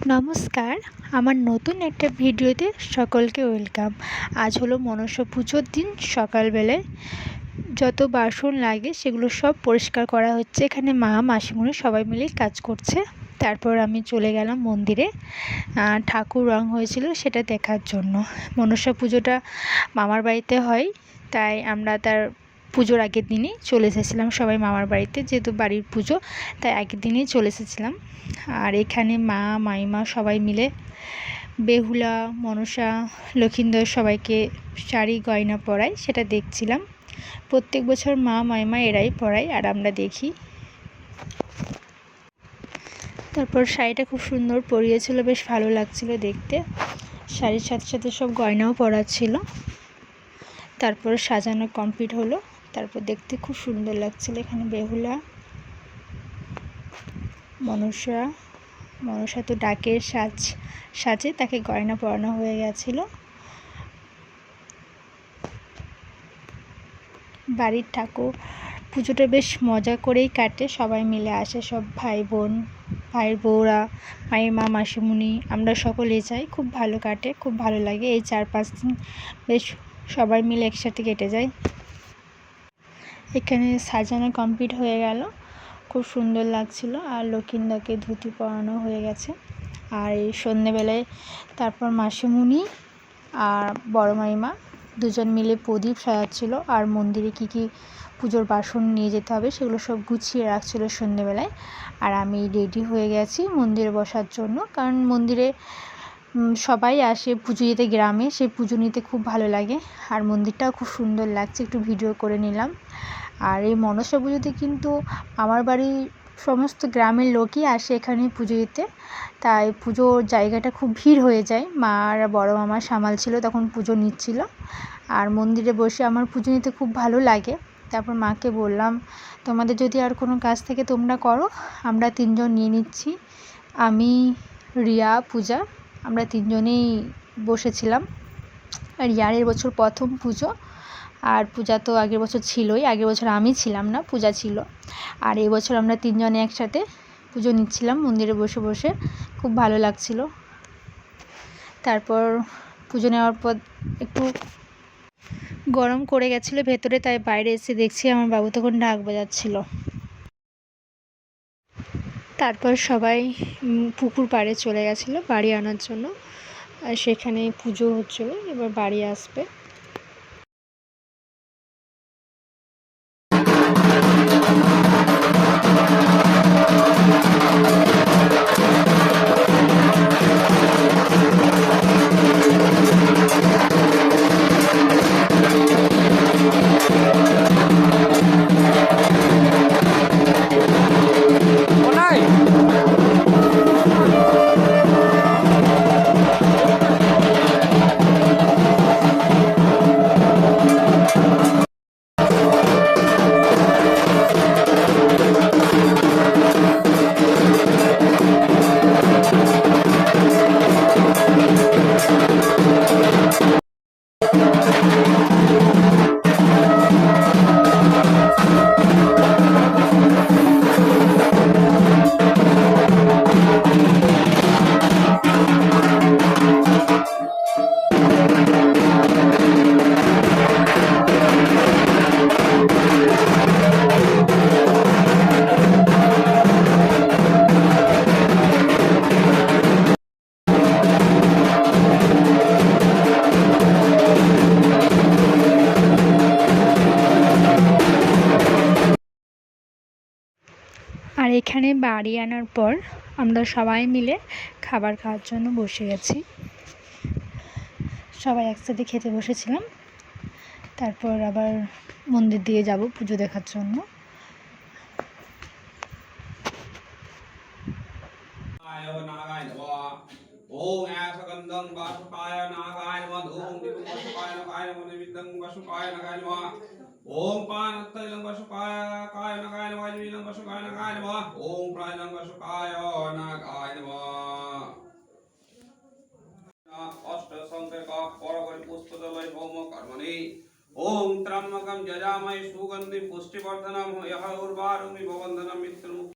নমস্কার, আমার নতুন একটা ভিডিওতে সকলকে ওয়েলকাম। আজ হলো মনসা পুজোর দিন। সকালবেলায় যত বাসন লাগে সেগুলো সব পরিষ্কার করা হচ্ছে। এখানে মা মাসিমণি সবাই মিলেই কাজ করছে। তারপর আমি চলে গেলাম মন্দিরে, ঠাকুর রং হয়েছিল সেটা দেখার জন্য। মনসা পুজোটা মামার বাড়িতে হয়, তাই আমরা তার পুজোর আগের দিনই চলে এসেছিলাম সবাই মামার বাড়িতে, যেহেতু বাড়ির পুজো তাই আগের দিনই চলে এসেছিলাম। আর এখানে মা মাইমা সবাই মিলে বেহুলা মনসা লক্ষিন্দর সবাইকে শাড়ি গয়না পরায়, সেটা দেখছিলাম। প্রত্যেক বছর মা মাইমা এরাই পরায় আর আমরা দেখি। তারপর শাড়িটা খুব সুন্দর পরিয়েছিল, বেশ ভালো লাগছিল দেখতে। শাড়ির সাথে সাথে সব গয়নাও পরাচ্ছিল। তারপর সাজানো কমপ্লিট হলো, তারপর দেখতে খুব সুন্দর লাগছিল। এখানে বেহুলা মনসা তো ডাকের সাজে তাকে গয়না পরানো হয়ে গেছিল। বাড়ির ঠাকুর পুজোটা বেশ মজা করেই কাটে, সবাই মিলে আসে, সব ভাই বোন ভাইয়ের বউরা মাইমা মাসিমণি আমরা সকলে যাই। খুব ভালো কাটে, খুব ভালো লাগে। এই 4-5 দিন বেশ সবাই মিলে একসাথে কেটে যায়। এখানে সাজানো কমপ্লিট হয়ে গেল, খুব সুন্দর লাগছিল। আর লক্ষিন্দাকে ধুতি পরানো হয়ে গেছে। আর এই সন্ধ্যেবেলায় তারপর মাসিমণি আর বড় মাইমা দুজন মিলে প্রদীপ সাজাচ্ছিল আর মন্দিরে কী কী পুজোর বাসন নিয়ে যেতে হবে সেগুলো সব গুছিয়ে রাখছিল সন্ধ্যেবেলায়। আর আমি রেডি হয়ে গেছি মন্দিরে বসার জন্য, কারণ মন্দিরে সবাই আসে পুজো দিতে, গ্রামে সেই পুজো নিতে খুব ভালো লাগে। আর মন্দিরটাও খুব সুন্দর লাগছে, একটু ভিডিও করে নিলাম। আর এই মনসা পুজোতে কিন্তু আমার বাড়ির সমস্ত গ্রামের লোকই আসে এখানে পুজো দিতে, তাই পুজোর জায়গাটা খুব ভিড় হয়ে যায়। মা আর বড় মামা সামাল ছিল, তখন পুজো নিচ্ছিল। আর মন্দিরে বসে আমার পুজো নিতে খুব ভালো লাগে। তারপর মাকে বললাম, তোমাদের যদি আর কোনো কাজ থেকে তোমরা করো, আমরা 3 জন নিয়ে নিচ্ছি। আমি, রিয়া, পূজা, আমরা 3 জনেই বসেছিলাম। আর রিয়ার এবছর প্রথম পুজো, আর পূজা তো আগের বছর ছিলই। আগের বছর আমি ছিলাম না, পূজা ছিল। আর এবছর আমরা 3 জনে একসাথে পুজো নিচ্ছিলাম মন্দিরে বসে বসে, খুব ভালো লাগছিল। তারপর পুজো নেওয়ার পর একটু গরম করে গেছিলো ভেতরে, তাই বাইরে এসে দেখছি আমার বাবু তখন ঢাক বাজাচ্ছিল। তারপর সবাই পুকুর পাড়ে চলে গেছিলো বাড়ি আনার জন্য, আর সেখানে পুজো হচ্ছিলো, এবার বাড়ি আসবে। আর এখানে বাড়ি আনার পর আমরা সবাই মিলে খাবার খাওয়ার জন্য বসে গেছি, সবাই একসাথে খেতে বসেছিলাম। তারপর আবার মন্দির দিয়ে যাব পুজো দেখার জন্য। ओम ऐसगंधं वासुकाय नागाय नमः धूमं दीपं वासुकाय नागाय नमः नैवेद्यं वासुकाय नागाय नमः ओम पानत्तैलं वासुकाय काय नागाय नमः जीवनं वासुकाय नागाय नमः ओम प्राणं वासुकाय नागाय नमः अष्ट संख्यक परगरि पुष्पदलय भौम कर्मणि ओम त्र्यंबकं यजामहे सुगंधिं पुष्टिवर्धनम् यः उर्वारुकमिव वन्दनं मित्रं